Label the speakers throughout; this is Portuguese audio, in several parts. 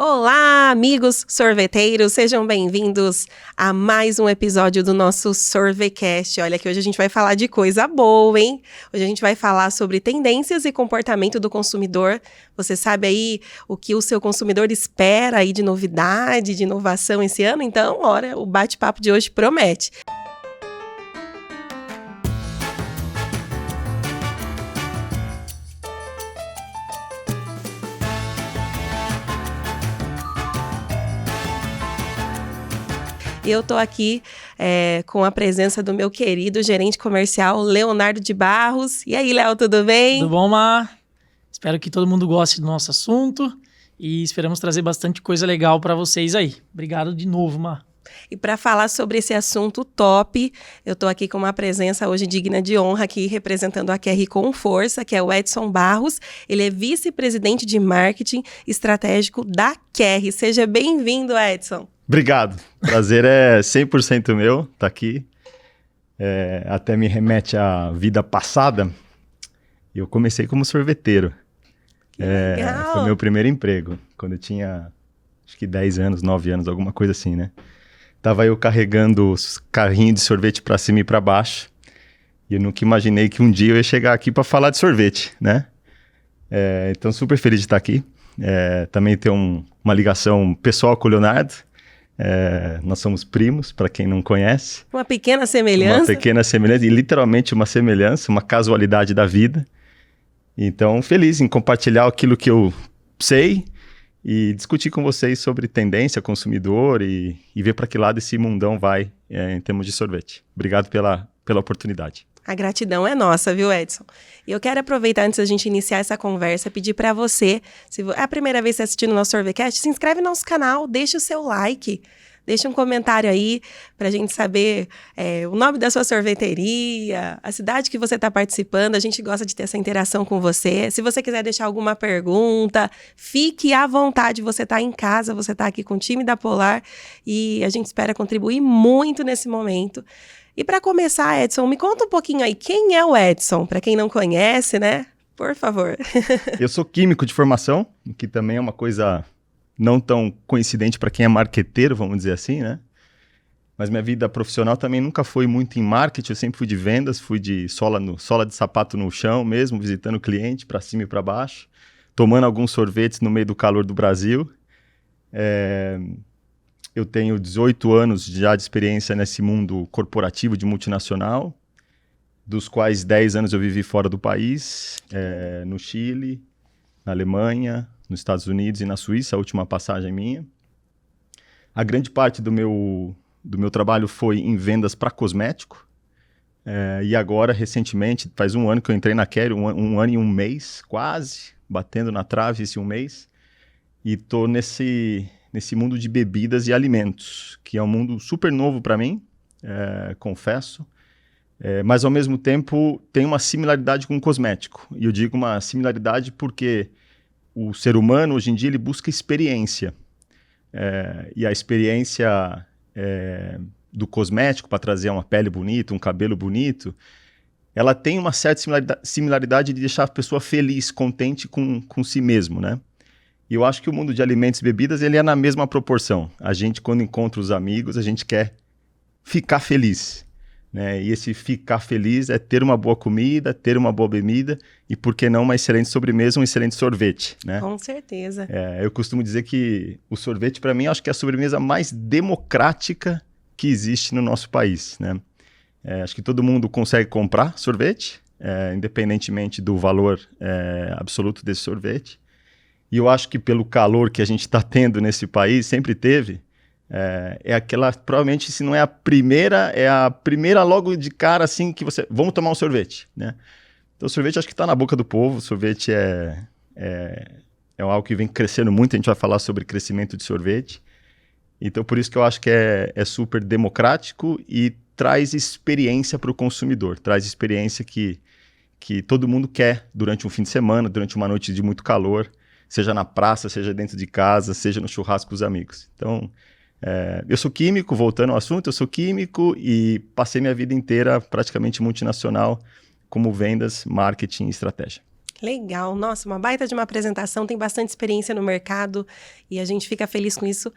Speaker 1: Olá, amigos sorveteiros, sejam bem-vindos a mais um episódio do nosso Sorvecast. Olha que hoje a gente vai falar de coisa boa, hein? Hoje a gente vai falar sobre tendências e comportamento do consumidor. Você sabe aí o que o seu consumidor espera aí de novidade, de inovação esse ano? Então, olha, o bate-papo de hoje promete. Eu estou aqui com a presença do meu querido gerente comercial, Leonardo de Barros. E aí, Léo, tudo bem?
Speaker 2: Tudo bom, Mar? Espero que todo mundo goste do nosso assunto e esperamos trazer bastante coisa legal para vocês aí. Obrigado de novo, Mar.
Speaker 1: E para falar sobre esse assunto top, eu estou aqui com uma presença hoje digna de honra aqui, representando a QR com força, que é o Edson Barros. Ele é vice-presidente de marketing estratégico da QR. Seja bem-vindo, Edson.
Speaker 3: Obrigado. Prazer é 100% meu estar aqui. Até me remete à vida passada. Eu comecei como sorveteiro.
Speaker 1: Legal.
Speaker 3: Foi meu primeiro emprego, quando eu tinha, acho que 10 anos, 9 anos, alguma coisa assim, né? Tava eu carregando os carrinhos de sorvete para cima e para baixo. E eu nunca imaginei que um dia eu ia chegar aqui para falar de sorvete, né? Então, super feliz de estar aqui. Também tenho uma ligação pessoal com o Leonardo. Nós somos primos, para quem não conhece.
Speaker 1: Uma pequena semelhança.
Speaker 3: Uma pequena semelhança, e literalmente uma semelhança, uma casualidade da vida. Então, feliz em compartilhar aquilo que eu sei e discutir com vocês sobre tendência, consumidor e ver para que lado esse mundão vai em termos de sorvete. Obrigado pela oportunidade.
Speaker 1: A gratidão é nossa, viu, Edson? E eu quero aproveitar, antes da gente iniciar essa conversa, pedir para você, se é a primeira vez que você está assistindo o nosso Sorvecast, se inscreve no nosso canal, deixa o seu like, deixa um comentário aí para a gente saber o nome da sua sorveteria, a cidade que você está participando. A gente gosta de ter essa interação com você. Se você quiser deixar alguma pergunta, fique à vontade. Você está em casa, você está aqui com o time da Polar e a gente espera contribuir muito nesse momento. E para começar, Edson, me conta um pouquinho aí, quem é o Edson? Para quem não conhece, né? Por favor.
Speaker 3: Eu sou químico de formação, que também é uma coisa não tão coincidente para quem é marqueteiro, vamos dizer assim, né? Mas minha vida profissional também nunca foi muito em marketing, eu sempre fui de vendas, fui de sola de sapato no chão mesmo, visitando o cliente para cima e para baixo, tomando alguns sorvetes no meio do calor do Brasil. Eu tenho 18 anos já de experiência nesse mundo corporativo de multinacional, dos quais 10 anos eu vivi fora do país, no Chile, na Alemanha, nos Estados Unidos e na Suíça, a última passagem minha. A grande parte do meu trabalho foi em vendas para cosmético, e agora, recentemente, faz um ano que eu entrei na QR, um ano e um mês, quase, batendo na trave esse um mês, e estou nesse mundo de bebidas e alimentos, que é um mundo super novo para mim, confesso, mas ao mesmo tempo tem uma similaridade com o cosmético. E eu digo uma similaridade porque o ser humano, hoje em dia, ele busca experiência. E a experiência do cosmético, para trazer uma pele bonita, um cabelo bonito, ela tem uma certa similaridade de deixar a pessoa feliz, contente com si mesmo, né? E eu acho que o mundo de alimentos e bebidas, ele é na mesma proporção. A gente, quando encontra os amigos, a gente quer ficar feliz, né? E esse ficar feliz é ter uma boa comida, ter uma boa bebida e, por que não, uma excelente sobremesa, um excelente sorvete, né?
Speaker 1: Com certeza.
Speaker 3: Eu costumo dizer que o sorvete, para mim, acho que é a sobremesa mais democrática que existe no nosso país, né? Acho que todo mundo consegue comprar sorvete, independentemente do valor absoluto desse sorvete. E eu acho que pelo calor que a gente está tendo nesse país, sempre teve, aquela, provavelmente, se não é a primeira logo de cara, assim, que você, vamos tomar um sorvete, né? Então o sorvete acho que está na boca do povo, o sorvete é algo que vem crescendo muito, a gente vai falar sobre crescimento de sorvete. Então por isso que eu acho que é super democrático e traz experiência para o consumidor, traz experiência que todo mundo quer durante um fim de semana, durante uma noite de muito calor, seja na praça, seja dentro de casa, seja no churrasco com os amigos. Então, eu sou químico, voltando ao assunto, eu sou químico e passei minha vida inteira praticamente multinacional como vendas, marketing e estratégia.
Speaker 1: Legal, nossa, uma baita de uma apresentação, tem bastante experiência no mercado e a gente fica feliz com isso.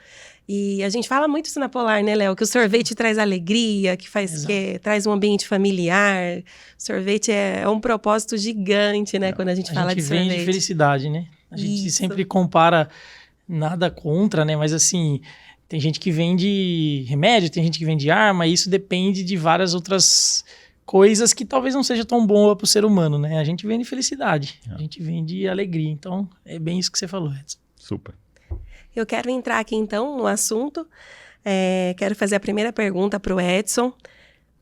Speaker 1: E a gente fala muito isso na Polar, né, Léo? Que o sorvete traz alegria, que traz um ambiente familiar. Sorvete é um propósito gigante, né, quando a gente fala de sorvete.
Speaker 2: A gente vende felicidade, né? A gente sempre compara, nada contra, né? Mas assim, tem gente que vende remédio, tem gente que vende arma, e isso depende de várias outras coisas que talvez não seja tão boa para o ser humano, né? A gente vende felicidade, a gente vende alegria. Então, é bem isso que você falou, Edson.
Speaker 3: Super.
Speaker 1: Eu quero entrar aqui, então, no assunto. Quero fazer a primeira pergunta para o Edson.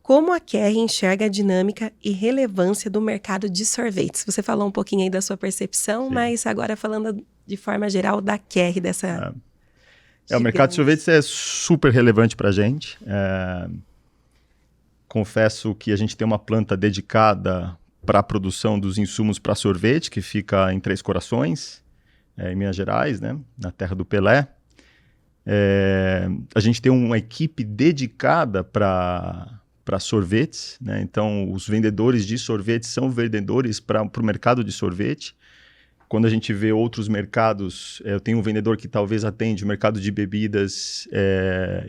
Speaker 1: Como a Kerry enxerga a dinâmica e relevância do mercado de sorvetes? Você falou um pouquinho aí da sua percepção, sim, mas agora falando de forma geral da Kerry, dessa...
Speaker 3: O mercado de sorvetes é super relevante para a gente. Confesso que a gente tem uma planta dedicada para a produção dos insumos para sorvete, que fica em Três Corações, em Minas Gerais, né, na terra do Pelé. A gente tem uma equipe dedicada para sorvetes, né? Então os vendedores de sorvetes são vendedores para o mercado de sorvete. Quando a gente vê outros mercados, eu tenho um vendedor que talvez atende o mercado de bebidas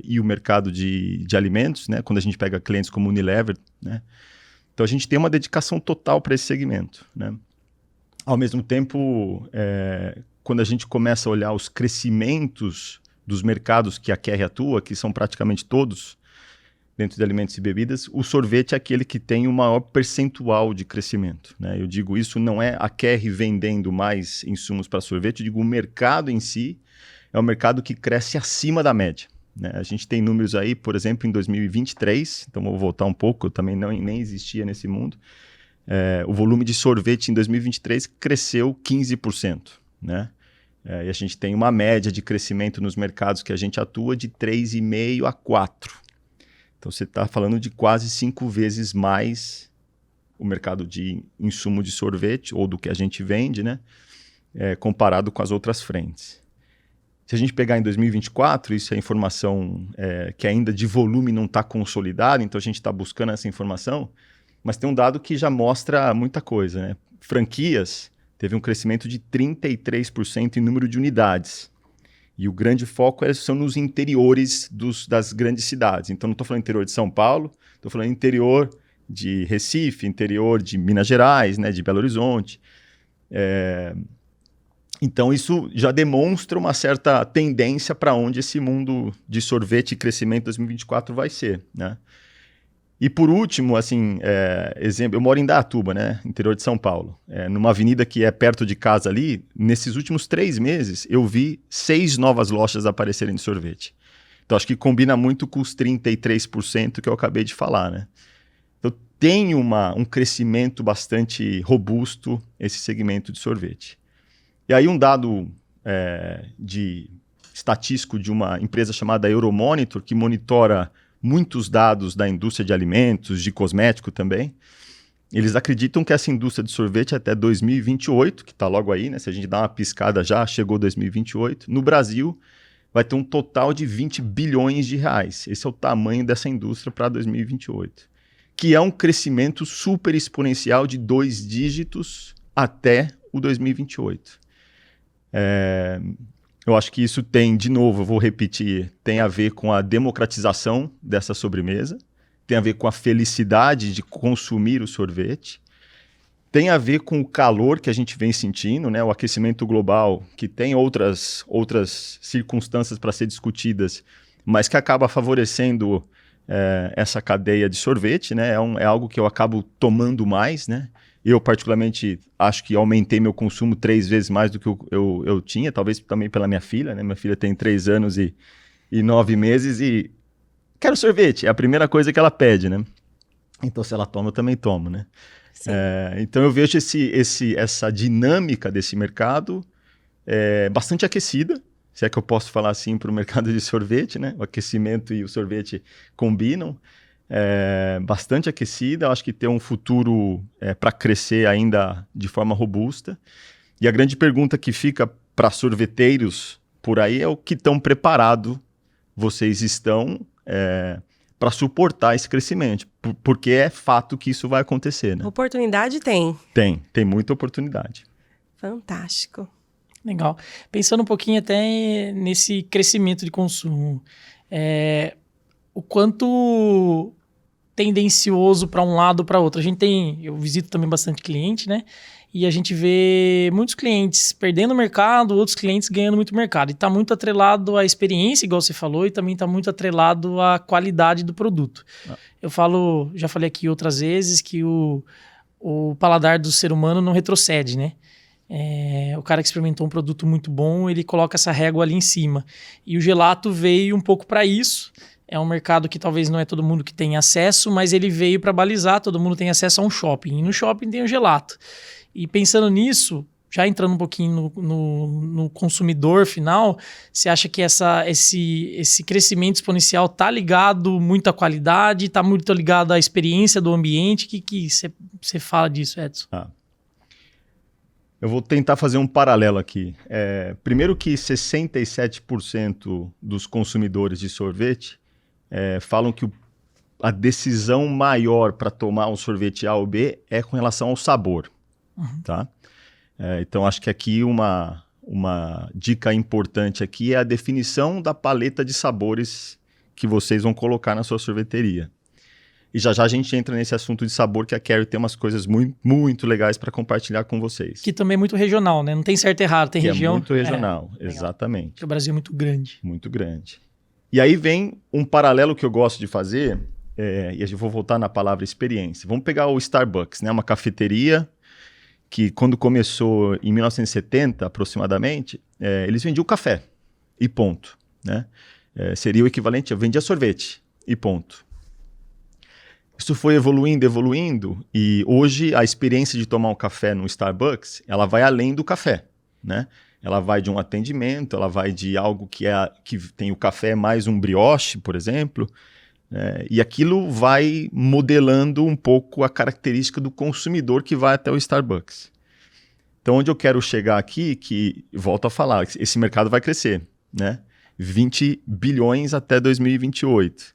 Speaker 3: e o mercado de alimentos, né? Quando a gente pega clientes como Unilever, né? Então a gente tem uma dedicação total para esse segmento, né? Ao mesmo tempo, quando a gente começa a olhar os crescimentos dos mercados que a Kerry atua, que são praticamente todos dentro de alimentos e bebidas, o sorvete é aquele que tem o maior percentual de crescimento, né? Eu digo, isso não é a Kerry vendendo mais insumos para sorvete, eu digo, o mercado em si é um mercado que cresce acima da média, né? A gente tem números aí, por exemplo, em 2023, então vou voltar um pouco, eu também nem existia nesse mundo, o volume de sorvete em 2023 cresceu 15%, né? E a gente tem uma média de crescimento nos mercados que a gente atua de 3,5% a 4%. Então, você está falando de quase 5 vezes mais o mercado de insumo de sorvete, ou do que a gente vende, né? Comparado com as outras frentes. Se a gente pegar em 2024, isso é informação que ainda de volume não está consolidada, então a gente está buscando essa informação, mas tem um dado que já mostra muita coisa, né? Franquias teve um crescimento de 33% em número de unidades. E o grande foco são nos interiores das grandes cidades. Então, não estou falando interior de São Paulo, estou falando interior de Recife, interior de Minas Gerais, né, de Belo Horizonte. Então, isso já demonstra uma certa tendência para onde esse mundo de sorvete e crescimento 2024 vai ser, né? E por último, assim, exemplo, eu moro em Indaiatuba, né, interior de São Paulo. Numa avenida que é perto de casa ali, nesses últimos 3 meses, eu vi 6 novas lojas aparecerem de sorvete. Então, acho que combina muito com os 33% que eu acabei de falar, né? Então, tem um crescimento bastante robusto esse segmento de sorvete. E aí, um dado estatístico de uma empresa chamada Euromonitor, que monitora muitos dados da indústria de alimentos, de cosmético também. Eles acreditam que essa indústria de sorvete até 2028, que está logo aí, né? Se a gente dá uma piscada já, chegou 2028, no Brasil vai ter um total de 20 bilhões de reais. Esse é o tamanho dessa indústria para 2028, que é um crescimento super exponencial de 2 dígitos até o 2028. Eu acho que isso tem, de novo, eu vou repetir, tem a ver com a democratização dessa sobremesa, tem a ver com a felicidade de consumir o sorvete, tem a ver com o calor que a gente vem sentindo, né? O aquecimento global, que tem outras circunstâncias para ser discutidas, mas que acaba favorecendo essa cadeia de sorvete, né? É algo que eu acabo tomando mais, né? Eu, particularmente, acho que aumentei meu consumo 3 vezes mais do que eu tinha, talvez também pela minha filha, né? Minha filha tem 3 anos e 9 meses e quero sorvete, é a primeira coisa que ela pede, né? Então, se ela toma, eu também tomo, né? Então, eu vejo essa dinâmica desse mercado bastante aquecida, se é que eu posso falar assim para o mercado de sorvete, né? O aquecimento e o sorvete combinam. Bastante aquecida, acho que tem um futuro para crescer ainda de forma robusta. E a grande pergunta que fica para sorveteiros por aí é o que tão preparado vocês estão para suportar esse crescimento, porque é fato que isso vai acontecer, né?
Speaker 1: Oportunidade tem.
Speaker 3: Tem muita oportunidade.
Speaker 1: Fantástico.
Speaker 2: Legal. Pensando um pouquinho até nesse crescimento de consumo, o quanto tendencioso para um lado ou para outro. Eu visito também bastante cliente, né? E a gente vê muitos clientes perdendo mercado, outros clientes ganhando muito mercado. E está muito atrelado à experiência, igual você falou, e também está muito atrelado à qualidade do produto. Já falei aqui outras vezes que o paladar do ser humano não retrocede, né? O cara que experimentou um produto muito bom, ele coloca essa régua ali em cima. E o gelato veio um pouco para isso. É um mercado que talvez não é todo mundo que tem acesso, mas ele veio para balizar, todo mundo tem acesso a um shopping. E no shopping tem o gelato. E pensando nisso, já entrando um pouquinho no consumidor final, você acha que esse crescimento exponencial está ligado muito à qualidade, está muito ligado à experiência do ambiente? O que você fala disso, Edson?
Speaker 3: Eu vou tentar fazer um paralelo aqui. Primeiro que 67% dos consumidores de sorvete falam que a decisão maior para tomar um sorvete A ou B é com relação ao sabor. Tá? Então, acho que aqui uma dica importante aqui é a definição da paleta de sabores que vocês vão colocar na sua sorveteria. E já a gente entra nesse assunto de sabor, que a Carrie tem umas coisas muito, muito legais para compartilhar com vocês.
Speaker 2: Que também é muito regional, né? Não tem certo e errado, tem região.
Speaker 3: É muito regional, exatamente.
Speaker 2: Porque o Brasil é muito grande.
Speaker 3: Muito grande. E aí vem um paralelo que eu gosto de fazer, e a gente vou voltar na palavra experiência. Vamos pegar o Starbucks, né? Uma cafeteria que quando começou em 1970, aproximadamente, eles vendiam café e ponto. Né? Seria o equivalente a vendia sorvete e ponto. Isso foi evoluindo, e hoje a experiência de tomar um café no Starbucks, ela vai além do café. Né? Ela vai de um atendimento, ela vai de algo que tem o café mais um brioche, por exemplo, e aquilo vai modelando um pouco a característica do consumidor que vai até o Starbucks. Então, onde eu quero chegar aqui, que, volto a falar, esse mercado vai crescer, né? 20 bilhões até 2028.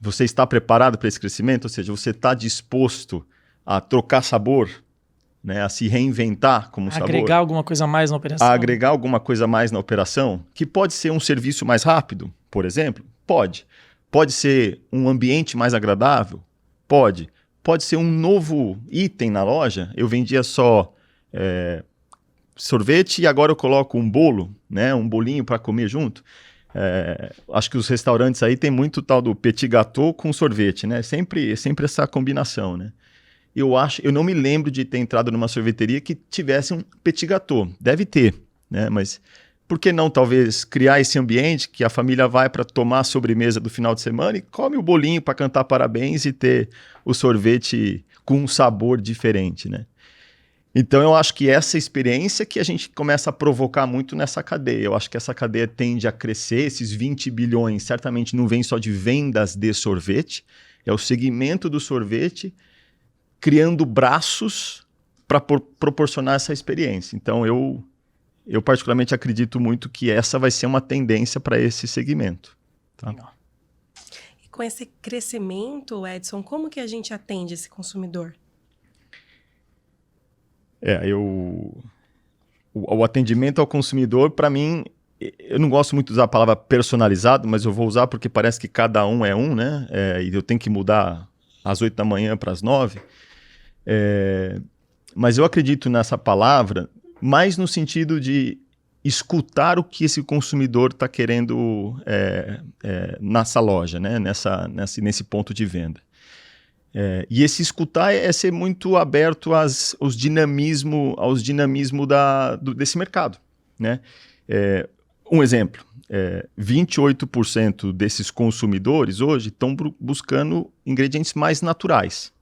Speaker 3: Você está preparado para esse crescimento? Ou seja, você está disposto a trocar sabor, né? A se reinventar como sabor?
Speaker 2: Agregar alguma coisa a mais na operação?
Speaker 3: A agregar alguma coisa a mais na operação, que pode ser um serviço mais rápido, por exemplo? Pode. Pode ser um ambiente mais agradável? Pode. Pode ser um novo item na loja. Eu vendia só sorvete e agora eu coloco um bolo, né? Um bolinho para comer junto. Acho que os restaurantes aí tem muito tal do petit gâteau com sorvete, né? Sempre essa combinação, né? Eu não me lembro de ter entrado numa sorveteria que tivesse um petit gâteau. Deve ter, né? Mas por que não, talvez, criar esse ambiente que a família vai para tomar a sobremesa do final de semana e come o bolinho para cantar parabéns e ter o sorvete com um sabor diferente, né? Então, eu acho que essa experiência que a gente começa a provocar muito nessa cadeia. Eu acho que essa cadeia tende a crescer, esses 20 bilhões certamente não vem só de vendas de sorvete, é o segmento do sorvete criando braços para proporcionar essa experiência. Então, eu particularmente acredito muito que essa vai ser uma tendência para esse segmento. Tá?
Speaker 1: E com esse crescimento, Edson, como que a gente atende esse consumidor?
Speaker 3: O atendimento ao consumidor, para mim, eu não gosto muito de usar a palavra personalizado, mas eu vou usar porque parece que cada um é um, né? E eu tenho que mudar às 8 da manhã para as 9. Mas eu acredito nessa palavra mais no sentido de escutar o que esse consumidor está querendo nessa loja, né? Nesse ponto de venda. E esse escutar é ser muito aberto aos dinamismo desse mercado. Né? Um exemplo, 28% desses consumidores hoje estão buscando ingredientes mais naturais.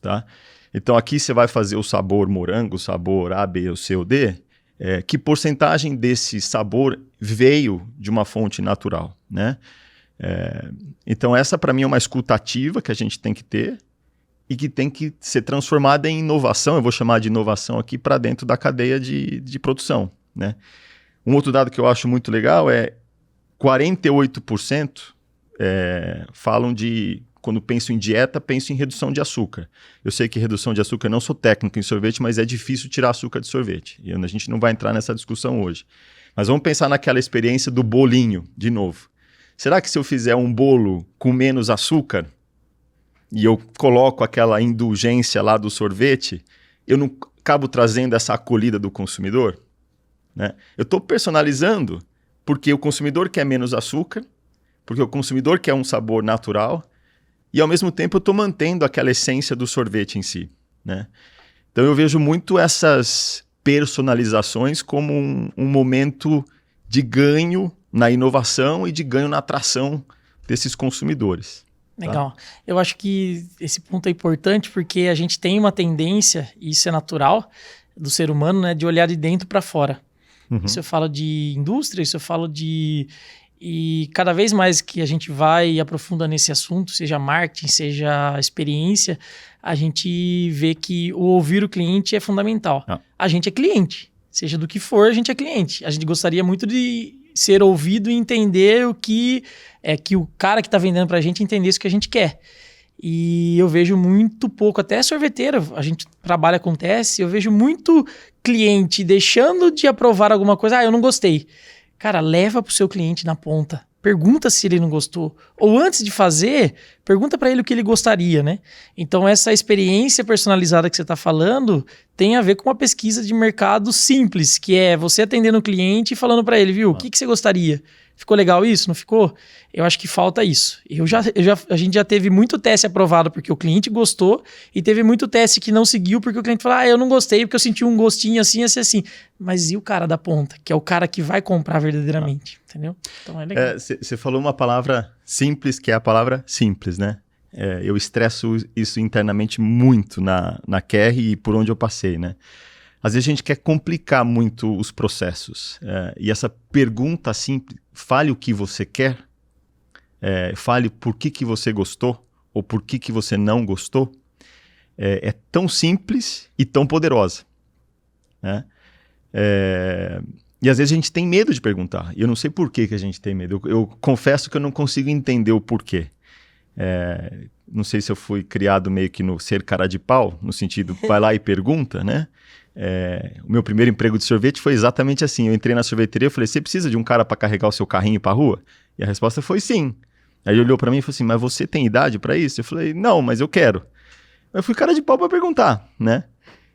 Speaker 3: Tá? Então aqui você vai fazer o sabor morango, o sabor A, B, C ou D, que porcentagem desse sabor veio de uma fonte natural, né? Então essa para mim é uma escuta ativa que a gente tem que ter e que tem que ser transformada em inovação, eu vou chamar de inovação aqui para dentro da cadeia de produção, né? Um outro dado que eu acho muito legal é 48% falam quando penso em dieta, penso em redução de açúcar. Eu sei que redução de açúcar, não sou técnico em sorvete, mas é difícil tirar açúcar de sorvete. E a gente não vai entrar nessa discussão hoje. Mas vamos pensar naquela experiência do bolinho, de novo. Será que se eu fizer um bolo com menos açúcar e eu coloco aquela indulgência lá do sorvete, eu não acabo trazendo essa acolhida do consumidor? Né? Eu estou personalizando porque o consumidor quer menos açúcar, porque o consumidor quer um sabor natural e, ao mesmo tempo, eu estou mantendo aquela essência do sorvete em si. Né? Então, eu vejo muito essas personalizações como um momento de ganho na inovação e de ganho na atração desses consumidores.
Speaker 2: Legal. Eu acho que esse ponto é importante porque a gente tem uma tendência, e isso é natural do ser humano, né, de olhar de dentro para fora. Uhum. Isso eu falo de indústria, isso eu falo de... E cada vez mais que a gente vai e aprofunda nesse assunto, seja marketing, seja experiência, a gente vê que o ouvir o cliente é fundamental. A gente é cliente, seja do que for, a gente é cliente. A gente gostaria muito de ser ouvido e entender o que o cara que está vendendo para a gente entendesse o que a gente quer. E eu vejo muito pouco, até sorveteira, a gente trabalha com teste, eu vejo muito cliente deixando de aprovar alguma coisa. Eu não gostei. Cara, leva pro seu cliente na ponta. Pergunta se ele não gostou. Ou antes de fazer, pergunta para ele o que ele gostaria, né? Então, essa experiência personalizada que você está falando tem a ver com uma pesquisa de mercado simples, que é você atendendo o cliente e falando para ele, viu, o que você gostaria? Ficou legal isso? Não ficou? Eu acho que falta isso. A gente já teve muito teste aprovado porque o cliente gostou e teve muito teste que não seguiu porque o cliente falou, eu não gostei porque eu senti um gostinho assim, assim, assim. Mas e o cara da ponta? Que é o cara que vai comprar verdadeiramente, entendeu? Então é legal.
Speaker 3: Você falou uma palavra simples, que é a palavra simples, né? Eu estresso isso internamente muito na QR e por onde eu passei, né? Às vezes a gente quer complicar muito os processos. E essa pergunta simples, fale o que você quer, fale por que você gostou ou por que você não gostou, é tão simples e tão poderosa. Né? E às vezes a gente tem medo de perguntar. E eu não sei por que a gente tem medo. Eu confesso que eu não consigo entender o porquê. Não sei se eu fui criado meio que no ser cara de pau, no sentido, vai lá e pergunta, né? O meu primeiro emprego de sorvete foi exatamente assim. Eu entrei na sorveteria e falei, você precisa de um cara para carregar o seu carrinho para a rua? E a resposta foi sim. Aí ele olhou para mim e falou assim, mas você tem idade para isso? Eu falei, não, mas eu quero. Eu fui cara de pau para perguntar, né?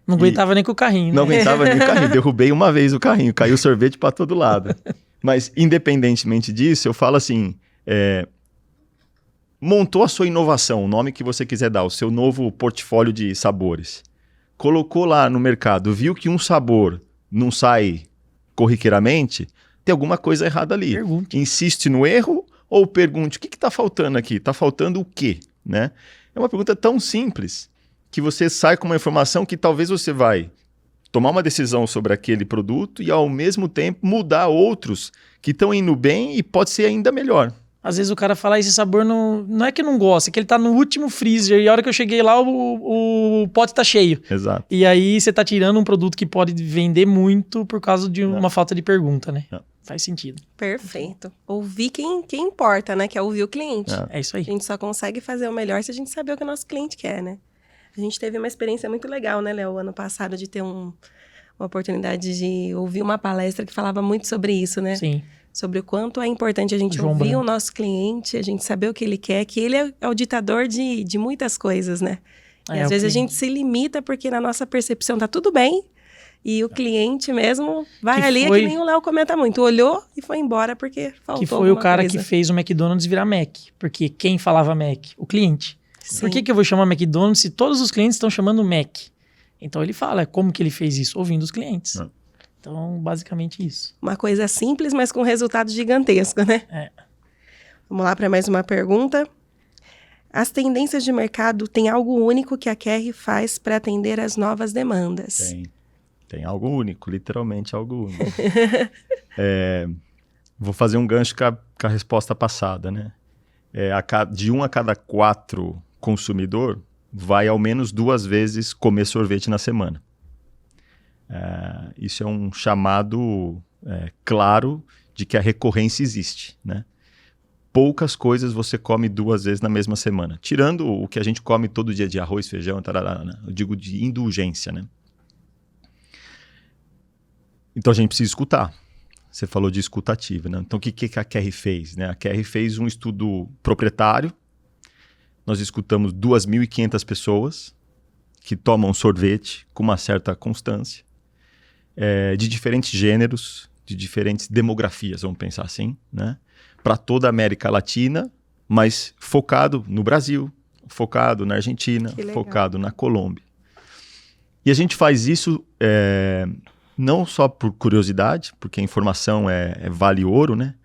Speaker 2: Não aguentava nem com o carrinho, né?
Speaker 3: Não aguentava nem com o carrinho. Derrubei uma vez o carrinho, caiu sorvete para todo lado. Mas independentemente disso, eu falo assim, montou a sua inovação, o nome que você quiser dar, o seu novo portfólio de sabores. Colocou lá no mercado, viu que um sabor não sai corriqueiramente, tem alguma coisa errada ali.
Speaker 2: Pergunte.
Speaker 3: Insiste no erro ou pergunte, o que está faltando aqui? Está faltando o quê? Né? É uma pergunta tão simples que você sai com uma informação que talvez você vai tomar uma decisão sobre aquele produto e, ao mesmo tempo, mudar outros que estão indo bem e pode ser ainda melhor.
Speaker 2: Às vezes o cara fala, esse sabor não é que não gosta, é que ele tá no último freezer e a hora que eu cheguei lá o pote tá cheio.
Speaker 3: Exato.
Speaker 2: E aí você tá tirando um produto que pode vender muito por causa de uma falta de pergunta, né? Faz sentido.
Speaker 1: Perfeito. Ouvir quem importa, né? Que é ouvir o cliente.
Speaker 2: É isso aí.
Speaker 1: A gente só consegue fazer o melhor se a gente saber o que o nosso cliente quer, né? A gente teve uma experiência muito legal, né, Léo? Ano passado, de ter uma oportunidade de ouvir uma palestra que falava muito sobre isso, né?
Speaker 2: Sim.
Speaker 1: Sobre o quanto é importante a gente
Speaker 2: João
Speaker 1: ouvir
Speaker 2: Branco.
Speaker 1: o nosso cliente, a gente saber o que ele quer, que ele é o ditador de muitas coisas, né? E às vezes a gente se limita porque na nossa percepção tá tudo bem e o cliente mesmo vai ali, é que nem o Léo comenta muito, olhou e foi embora porque faltou
Speaker 2: que foi o cara
Speaker 1: coisa.
Speaker 2: que fez o McDonald's virar Mac. Porque quem falava Mac? O cliente.
Speaker 1: Sim.
Speaker 2: Por que eu vou chamar McDonald's se todos os clientes estão chamando Mac? Então ele fala, como que ele fez isso? Ouvindo os clientes. Então, basicamente isso.
Speaker 1: Uma coisa simples, mas com resultado gigantesco, né? Vamos lá para mais uma pergunta. As tendências de mercado têm algo único que a QR faz para atender às novas demandas?
Speaker 3: Tem algo único, literalmente algo único. Vou fazer um gancho com a resposta passada, né? De 1 a cada 4 consumidor vai ao menos 2 vezes comer sorvete na semana. Isso é um chamado claro de que a recorrência existe, né? poucas coisas você come 2 vezes na mesma semana. Tirando o que a gente come todo dia de arroz, feijão, tarará, né? Eu digo de indulgência, né? Então a gente precisa escutar. Você falou de escutativa, né? Então o que a Kerry fez, né? A Kerry fez um estudo proprietário. Nós escutamos 2.500 pessoas que tomam sorvete com uma certa constância, de diferentes gêneros, de diferentes demografias, vamos pensar assim, né? Para toda a América Latina, mas focado no Brasil, focado na Argentina, focado na Colômbia. E a gente faz isso não só por curiosidade, porque a informação vale ouro, né?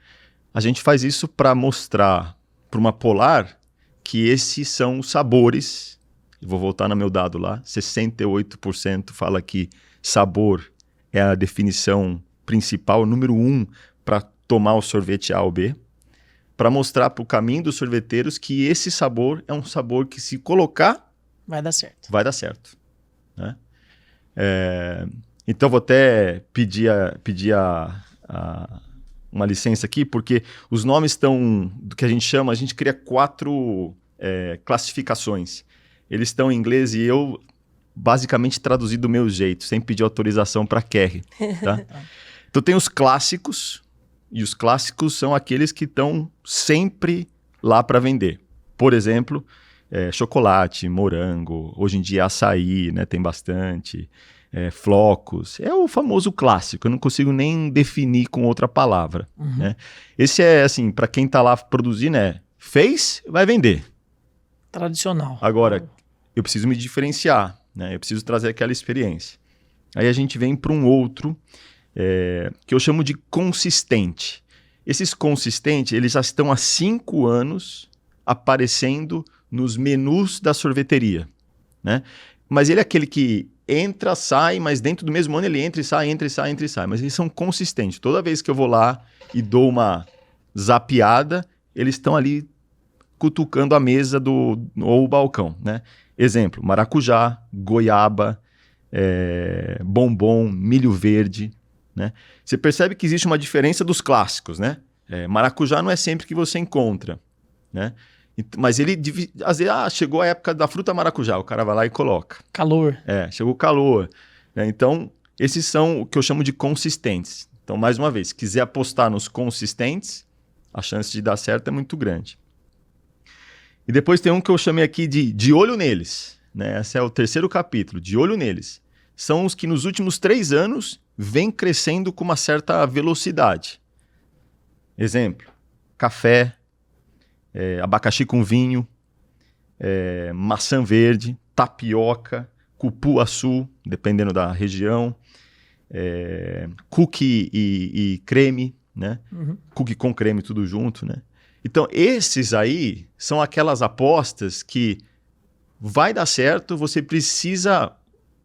Speaker 3: A gente faz isso para mostrar para uma polar que esses são os sabores. Eu vou voltar no meu dado lá, 68% fala que sabor é a definição principal, número 1 para tomar o sorvete A ou B, para mostrar para o caminho dos sorveteiros que esse sabor é um sabor que, se colocar,
Speaker 2: vai dar certo.
Speaker 3: Vai dar certo, né? Então vou até pedir uma licença aqui, porque os nomes estão, do que a gente cria 4 classificações. Eles estão em inglês e eu basicamente traduzi do meu jeito, sem pedir autorização para Kerry, tá? Então tem os clássicos, e os clássicos são aqueles que estão sempre lá para vender. Por exemplo, chocolate, morango, hoje em dia açaí, né, tem bastante, flocos. É o famoso clássico, eu não consigo nem definir com outra palavra. Né? Esse assim, para quem está lá produzindo, fez, vai vender.
Speaker 2: Tradicional.
Speaker 3: Agora, eu preciso me diferenciar, né? Eu preciso trazer aquela experiência. Aí a gente vem para um outro, que eu chamo de consistente. Esses consistentes, eles já estão há 5 anos aparecendo nos menus da sorveteria, né? Mas ele é aquele que entra, sai, mas dentro do mesmo ano ele entra e sai, entra e sai, entra e sai. Mas eles são consistentes. Toda vez que eu vou lá e dou uma zapeada, eles estão ali cutucando a mesa ou o balcão, né? Exemplo, maracujá, goiaba, bombom, milho verde, né? Você percebe que existe uma diferença dos clássicos, né? Maracujá não é sempre que você encontra, né? Mas ele, às vezes, chegou a época da fruta maracujá, o cara vai lá e coloca.
Speaker 2: Calor.
Speaker 3: Chegou o calor. Né? Então, esses são o que eu chamo de consistentes. Então, mais uma vez, se quiser apostar nos consistentes, a chance de dar certo é muito grande. E depois tem um que eu chamei aqui de olho neles. Né? Esse é o 3º capítulo, de olho neles. São os que nos últimos 3 anos vêm crescendo com uma certa velocidade. Exemplo, café, abacaxi com vinho, maçã verde, tapioca, cupuaçu, dependendo da região, cookie e creme, né? Cookie com creme, tudo junto, né? Então, esses aí são aquelas apostas que vai dar certo, você precisa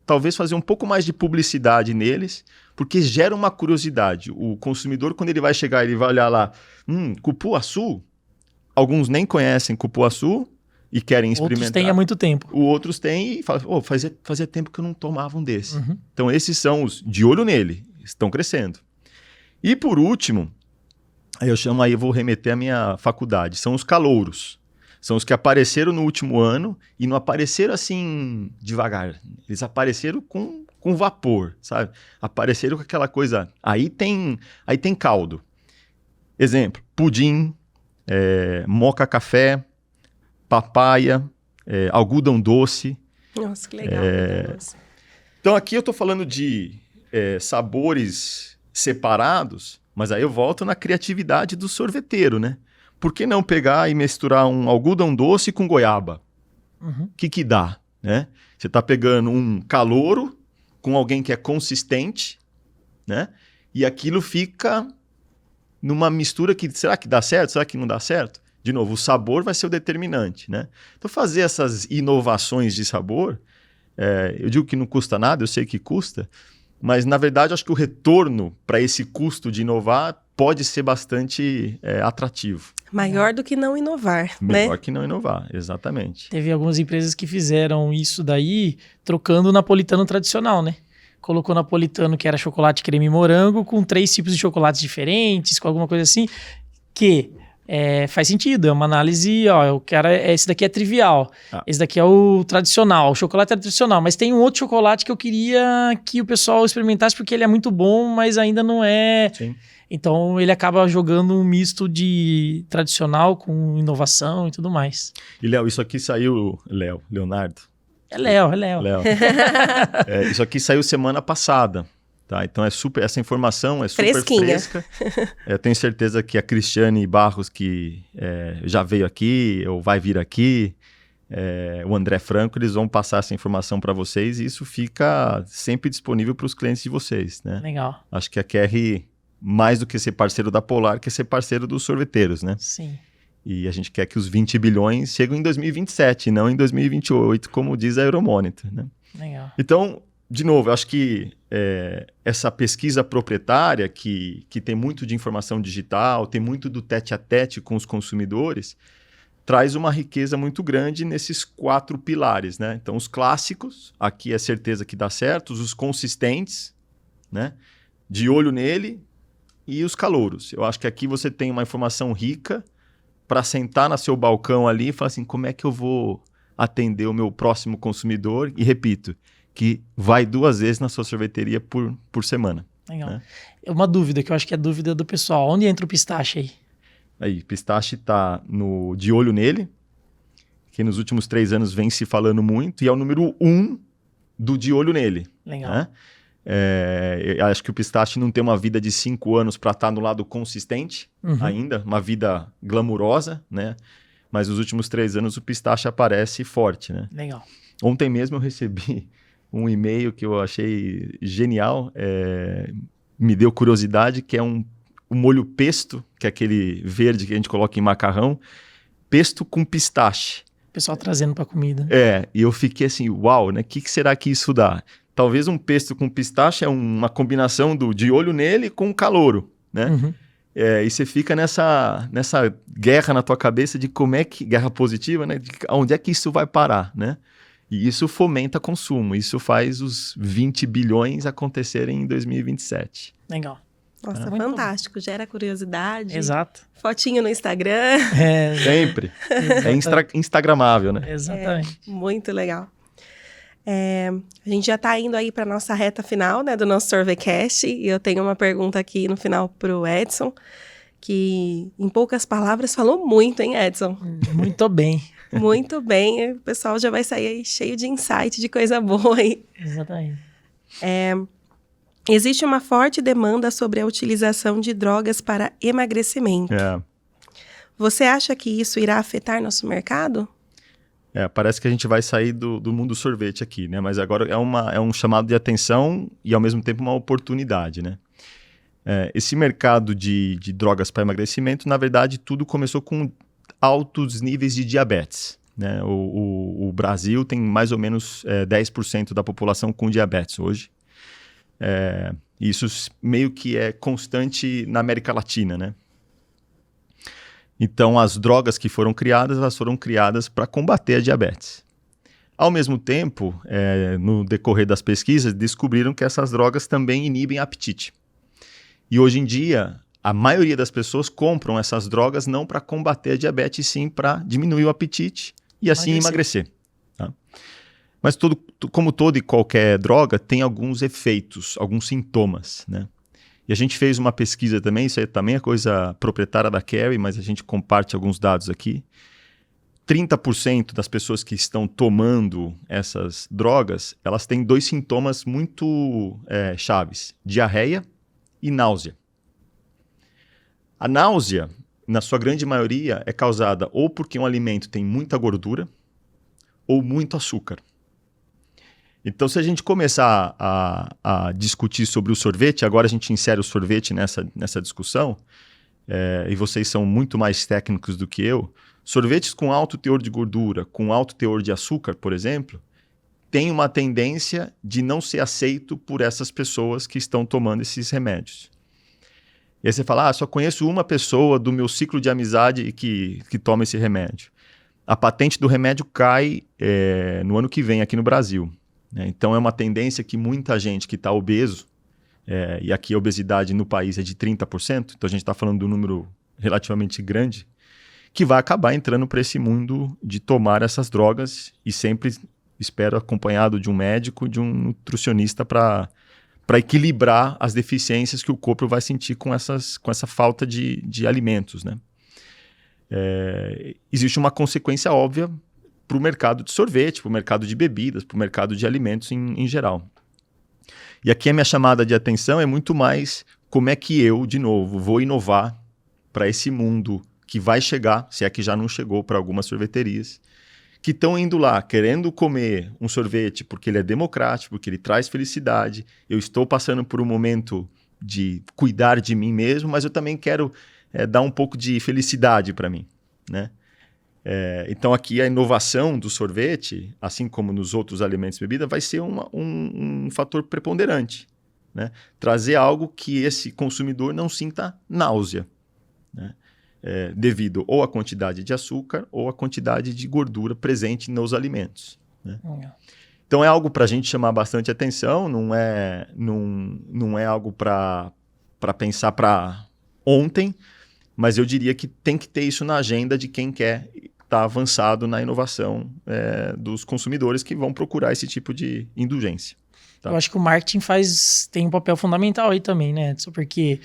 Speaker 3: talvez fazer um pouco mais de publicidade neles, porque gera uma curiosidade. O consumidor, quando ele vai chegar, ele vai olhar lá, cupuaçu, alguns nem conhecem cupuaçu e querem experimentar.
Speaker 2: Outros têm há muito tempo.
Speaker 3: Outros têm e falam, fazia tempo que eu não tomava um desse. Então, esses são os de olho nele, estão crescendo. E por último, aí eu vou remeter à minha faculdade, são os calouros. São os que apareceram no último ano e não apareceram assim devagar. Eles apareceram com vapor, sabe? Apareceram com aquela coisa... Aí tem caldo. Exemplo, pudim, moca café, papaya, algodão doce.
Speaker 1: Nossa, que legal.
Speaker 3: Então aqui eu estou falando de sabores separados, mas aí eu volto na criatividade do sorveteiro, né? Por que não pegar e misturar um algodão doce com goiaba? O que dá, né? Você está pegando um calouro com alguém que é consistente, né? E aquilo fica numa mistura que, será que dá certo? Será que não dá certo? De novo, o sabor vai ser o determinante, né? Então, fazer essas inovações de sabor, eu digo que não custa nada, eu sei que custa, mas, na verdade, acho que o retorno para esse custo de inovar pode ser bastante atrativo.
Speaker 1: Maior do que não inovar,
Speaker 3: Melhor
Speaker 1: né?
Speaker 3: que não inovar, exatamente.
Speaker 2: Teve algumas empresas que fizeram isso daí trocando o napolitano tradicional, né? Colocou napolitano, que era chocolate, creme e morango, com 3 tipos de chocolates diferentes, com alguma coisa assim, que faz sentido, é uma análise, ó, esse daqui é trivial, esse daqui é o tradicional, o chocolate é tradicional, mas tem um outro chocolate que eu queria que o pessoal experimentasse porque ele é muito bom, mas ainda não é...
Speaker 3: Sim.
Speaker 2: Então ele acaba jogando um misto de tradicional com inovação e tudo mais.
Speaker 3: E Léo, isso aqui saiu... Leonardo?
Speaker 2: É Léo.
Speaker 3: Isso aqui saiu semana passada. Tá, então essa informação é super
Speaker 1: Fresquinha.
Speaker 3: fresca. Eu tenho certeza que a Cristiane Barros, que já veio aqui, ou vai vir aqui, o André Franco, eles vão passar essa informação para vocês e isso fica sempre disponível para os clientes de vocês, né?
Speaker 2: Legal.
Speaker 3: Acho que a Kerry, mais do que ser parceiro da Polar, quer ser parceiro dos sorveteiros, né?
Speaker 2: Sim.
Speaker 3: E a gente quer que os 20 bilhões cheguem em 2027, não em 2028, como diz a Euromonitor, né?
Speaker 2: Legal.
Speaker 3: Então, de novo, eu acho que essa pesquisa proprietária, que tem muito de informação digital, tem muito do tete-a-tete com os consumidores, traz uma riqueza muito grande nesses 4 pilares, né? Então, os clássicos, aqui é certeza que dá certo, os consistentes, né? De olho nele, e os calouros. Eu acho que aqui você tem uma informação rica para sentar no seu balcão ali e falar assim, como é que eu vou atender o meu próximo consumidor? E repito, que vai 2 vezes na sua sorveteria por semana.
Speaker 2: Legal.
Speaker 3: Né?
Speaker 2: Uma dúvida, que eu acho que é dúvida do pessoal. Onde entra o pistache aí?
Speaker 3: Aí, pistache está de olho nele, que nos últimos 3 anos vem se falando muito, e é o número 1 do de olho nele.
Speaker 2: Legal.
Speaker 3: Né? Eu acho que o pistache não tem uma vida de 5 anos para estar no lado consistente ainda, uma vida glamurosa, né? Mas nos últimos 3 anos o pistache aparece forte, né?
Speaker 2: Legal.
Speaker 3: Ontem mesmo eu recebi um e-mail que eu achei genial, me deu curiosidade, que é um molho pesto, que é aquele verde que a gente coloca em macarrão, pesto com pistache.
Speaker 2: O pessoal trazendo para comida.
Speaker 3: E eu fiquei assim, uau, né? O que será que isso dá? Talvez um pesto com pistache é uma combinação de olho nele com calouro, né? E você fica nessa guerra na tua cabeça de como é que... Guerra positiva, né? De onde é que isso vai parar, né? E isso fomenta consumo. Isso faz os 20 bilhões acontecerem em 2027.
Speaker 2: Legal.
Speaker 1: Nossa, fantástico. Gera curiosidade.
Speaker 2: Exato.
Speaker 1: Fotinho no Instagram.
Speaker 3: Sempre. Instagramável, né?
Speaker 2: Exatamente.
Speaker 1: Muito legal. A gente já está indo aí para nossa reta final, né, do nosso Sorvecast. E eu tenho uma pergunta aqui no final para o Edson, que em poucas palavras falou muito, hein, Edson?
Speaker 2: Muito bem.
Speaker 1: Muito bem. O pessoal já vai sair aí cheio de insight, de coisa boa aí.
Speaker 2: Exatamente.
Speaker 1: Existe uma forte demanda sobre a utilização de drogas para emagrecimento. Você acha que isso irá afetar nosso mercado?
Speaker 3: Parece que a gente vai sair do mundo sorvete aqui, né? Mas agora é um chamado de atenção e, ao mesmo tempo, uma oportunidade, né? Esse mercado de drogas para emagrecimento, na verdade, tudo começou com altos níveis de diabetes, né? O Brasil tem mais ou menos 10% da população com diabetes hoje. Isso meio que é constante na América Latina, né? Então, as drogas que foram criadas, elas foram criadas para combater a diabetes. Ao mesmo tempo, no decorrer das pesquisas, descobriram que essas drogas também inibem apetite. E hoje em dia, a maioria das pessoas compram essas drogas não para combater a diabetes, sim para diminuir o apetite e assim emagrecer. Tá? Mas como toda e qualquer droga, tem alguns efeitos, alguns sintomas, né? E a gente fez uma pesquisa também, isso aí também é coisa proprietária da Kerry, mas a gente comparte alguns dados aqui. 30% das pessoas que estão tomando essas drogas, elas têm 2 sintomas muito chaves: diarreia e náusea. A náusea, na sua grande maioria, é causada ou porque um alimento tem muita gordura ou muito açúcar. Então, se a gente começar a discutir sobre o sorvete, agora a gente insere o sorvete nessa discussão, e vocês são muito mais técnicos do que eu, sorvetes com alto teor de gordura, com alto teor de açúcar, por exemplo, tem uma tendência de não ser aceito por essas pessoas que estão tomando esses remédios. E aí você fala, só conheço uma pessoa do meu ciclo de amizade que toma esse remédio. A patente do remédio cai no ano que vem aqui no Brasil. Então, é uma tendência que muita gente que está obeso, e aqui a obesidade no país é de 30%, então a gente está falando do número relativamente grande, que vai acabar entrando para esse mundo de tomar essas drogas e sempre, espero, acompanhado de um médico, de um nutricionista para equilibrar as deficiências que o corpo vai sentir com essa falta de alimentos, né? Existe uma consequência óbvia para o mercado de sorvete, para o mercado de bebidas, para o mercado de alimentos em geral. E aqui a minha chamada de atenção é muito mais como é que eu, de novo, vou inovar para esse mundo que vai chegar, se é que já não chegou para algumas sorveterias, que estão indo lá querendo comer um sorvete porque ele é democrático, porque ele traz felicidade. Eu estou passando por um momento de cuidar de mim mesmo, mas eu também quero dar um pouco de felicidade para mim, né? Então aqui a inovação do sorvete, assim como nos outros alimentos e bebidas, vai ser um fator preponderante, né? Trazer algo que esse consumidor não sinta náusea, né? Devido ou à quantidade de açúcar ou à quantidade de gordura presente nos alimentos, né? Então é algo para a gente chamar bastante atenção, não é algo para pensar para ontem, mas eu diria que tem que ter isso na agenda de quem quer estar avançado na inovação dos consumidores que vão procurar esse tipo de indulgência. Tá.
Speaker 2: Eu acho que o marketing tem um papel fundamental aí também, né, Edson? Porque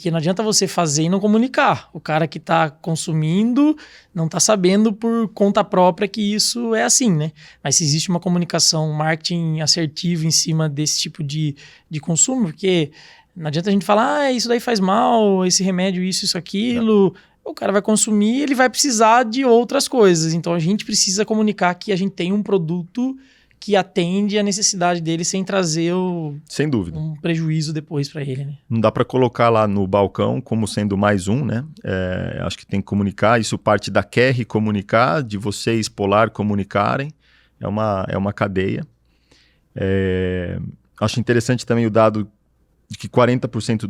Speaker 2: não adianta você fazer e não comunicar. O cara que está consumindo não está sabendo por conta própria que isso é assim, né? Mas se existe uma comunicação, um marketing assertivo em cima desse tipo de consumo, porque não adianta a gente falar, isso daí faz mal, esse remédio, isso, aquilo. O cara vai consumir, ele vai precisar de outras coisas. Então a gente precisa comunicar que a gente tem um produto que atende a necessidade dele sem trazer
Speaker 3: sem dúvida,
Speaker 2: um prejuízo depois para ele, né?
Speaker 3: Não dá para colocar lá no balcão como sendo mais um, né? Acho que tem que comunicar, isso parte da QR comunicar, de vocês Polar comunicarem, é uma cadeia. Acho interessante também o dado de que 40%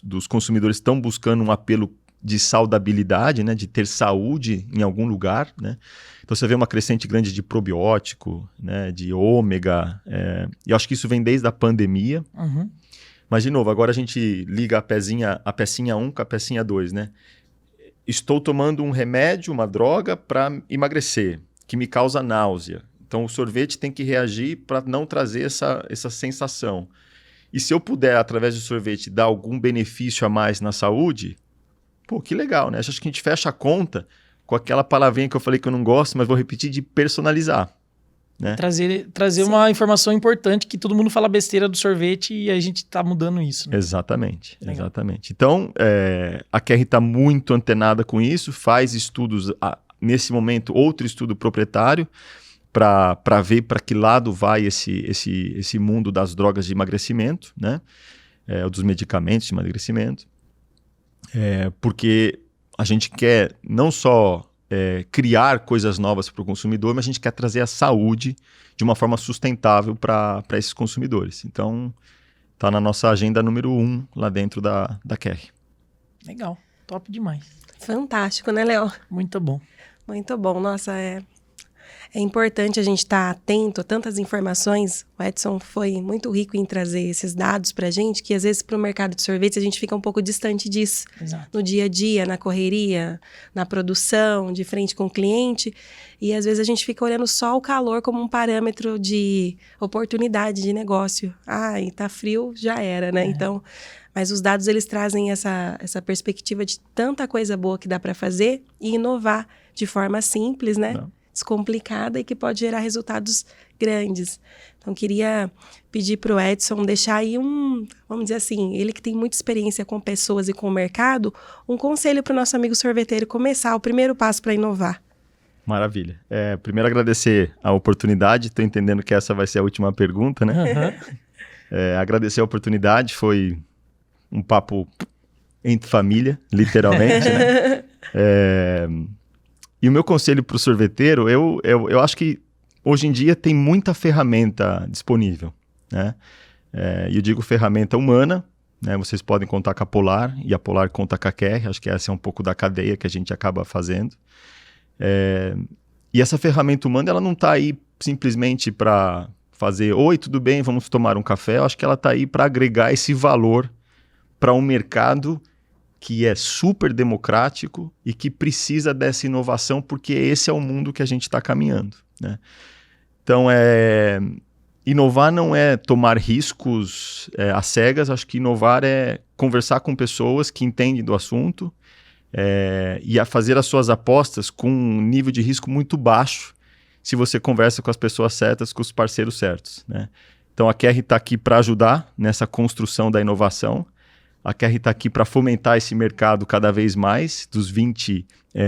Speaker 3: dos consumidores estão buscando um apelo de saudabilidade, né, de ter saúde em algum lugar, né? Então você vê uma crescente grande de probiótico, né, de ômega, e eu acho que isso vem desde a pandemia.
Speaker 2: Uhum.
Speaker 3: Mas, de novo, agora a gente liga a pecinha 1 com a pecinha 2, né? Estou tomando um remédio, uma droga para emagrecer, que me causa náusea. Então o sorvete tem que reagir para não trazer essa sensação. E se eu puder, através do sorvete, dar algum benefício a mais na saúde, pô, que legal, né? Acho que a gente fecha a conta com aquela palavrinha que eu falei que eu não gosto, mas vou repetir, de personalizar, né?
Speaker 2: Trazer uma informação importante, que todo mundo fala besteira do sorvete e a gente está mudando isso, né?
Speaker 3: Exatamente. Então, a QR está muito antenada com isso, faz estudos, nesse momento, outro estudo proprietário, para ver para que lado vai esse mundo das drogas de emagrecimento, né? Dos medicamentos de emagrecimento. Porque a gente quer não só criar coisas novas para o consumidor, mas a gente quer trazer a saúde de uma forma sustentável para esses consumidores. Então, está na nossa agenda número 1 lá dentro da QR.
Speaker 2: Legal, top demais.
Speaker 1: Fantástico, né, Léo?
Speaker 2: Muito bom.
Speaker 1: Muito bom. Nossa, é importante a gente estar atento a tantas informações. O Edson foi muito rico em trazer esses dados para a gente, que às vezes para o mercado de sorvetes a gente fica um pouco distante disso.
Speaker 2: Exato.
Speaker 1: No dia a dia, na correria, na produção, de frente com o cliente. E às vezes a gente fica olhando só o calor como um parâmetro de oportunidade de negócio. E tá frio, já era, né? Então, mas os dados, eles trazem essa perspectiva de tanta coisa boa que dá para fazer e inovar de forma simples, né? Descomplicada e que pode gerar resultados grandes. Então, queria pedir para o Edson deixar aí vamos dizer assim, ele que tem muita experiência com pessoas e com o mercado, um conselho para o nosso amigo sorveteiro começar, o primeiro passo para inovar.
Speaker 3: Maravilha. Primeiro agradecer a oportunidade, estou entendendo que essa vai ser a última pergunta, né?
Speaker 2: Uhum.
Speaker 3: Agradecer a oportunidade, foi um papo entre família, literalmente, né? E o meu conselho para o sorveteiro, eu acho que hoje em dia tem muita ferramenta disponível, né? E eu digo ferramenta humana, né? Vocês podem contar com a Polar, e a Polar conta com a QR, acho que essa é um pouco da cadeia que a gente acaba fazendo. E essa ferramenta humana, ela não está aí simplesmente para fazer, oi, tudo bem, vamos tomar um café. Eu acho que ela está aí para agregar esse valor para um mercado que é super democrático e que precisa dessa inovação, porque esse é o mundo que a gente está caminhando, né? Então, inovar não é tomar riscos às cegas. Acho que inovar é conversar com pessoas que entendem do assunto e a fazer as suas apostas com um nível de risco muito baixo, se você conversa com as pessoas certas, com os parceiros certos, né? Então, a QR está aqui para ajudar nessa construção da inovação. A QR está aqui para fomentar esse mercado cada vez mais, dos 20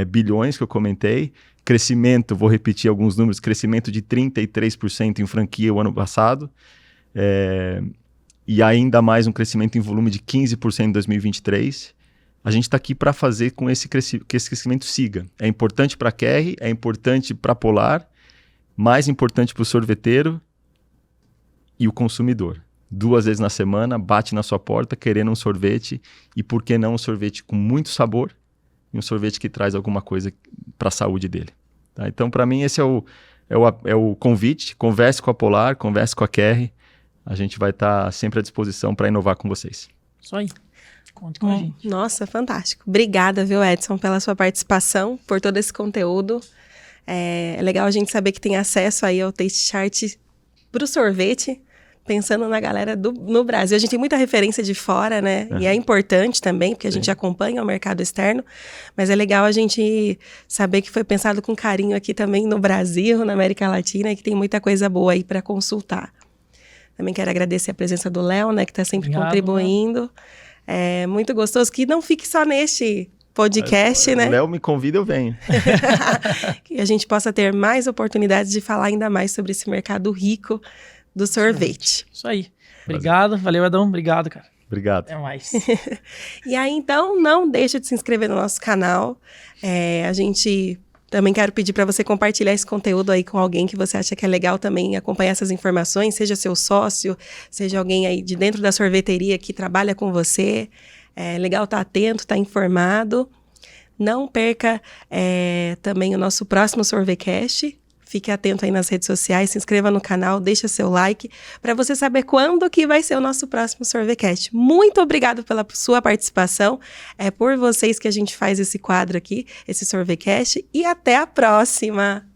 Speaker 3: bilhões que eu comentei. Crescimento, vou repetir alguns números, crescimento de 33% em franquia o ano passado. E ainda mais um crescimento em volume de 15% em 2023. A gente está aqui para fazer com que esse crescimento siga. É importante para a QR, é importante para a Polar, mais importante para o sorveteiro e o consumidor. 2 vezes na semana, bate na sua porta querendo um sorvete, e por que não um sorvete com muito sabor e um sorvete que traz alguma coisa para a saúde dele. Tá? Então, para mim, esse é o convite. Converse com a Polar, converse com a QR. A gente vai estar sempre à disposição para inovar com vocês.
Speaker 2: Isso aí. Conte com a gente.
Speaker 1: Nossa, fantástico. Obrigada, viu, Edson, pela sua participação, por todo esse conteúdo. É legal a gente saber que tem acesso aí ao Taste Chart para o sorvete, pensando na galera no Brasil. A gente tem muita referência de fora, né? E é importante também, porque a gente acompanha o mercado externo, mas é legal a gente saber que foi pensado com carinho aqui também no Brasil, na América Latina, e que tem muita coisa boa aí para consultar. Também quero agradecer a presença do Léo, né? Que está sempre contribuindo. É muito gostoso que não fique só neste podcast, né?
Speaker 3: O Léo me convida, eu venho.
Speaker 1: Que a gente possa ter mais oportunidades de falar ainda mais sobre esse mercado rico do sorvete.
Speaker 2: Isso aí. Obrigado. Valeu, Edão. Obrigado, cara.
Speaker 3: Obrigado.
Speaker 2: Até mais.
Speaker 1: E aí, então, não deixa de se inscrever no nosso canal. A gente também quero pedir para você compartilhar esse conteúdo aí com alguém que você acha que é legal também acompanhar essas informações, seja seu sócio, seja alguém aí de dentro da sorveteria que trabalha com você. É legal estar atento, estar informado. Não perca também o nosso próximo Sorvecast. Fique atento aí nas redes sociais, se inscreva no canal, deixa seu like, para você saber quando que vai ser o nosso próximo Sorvecast. Muito obrigado pela sua participação. É por vocês que a gente faz esse quadro aqui, esse Sorvecast. E até a próxima!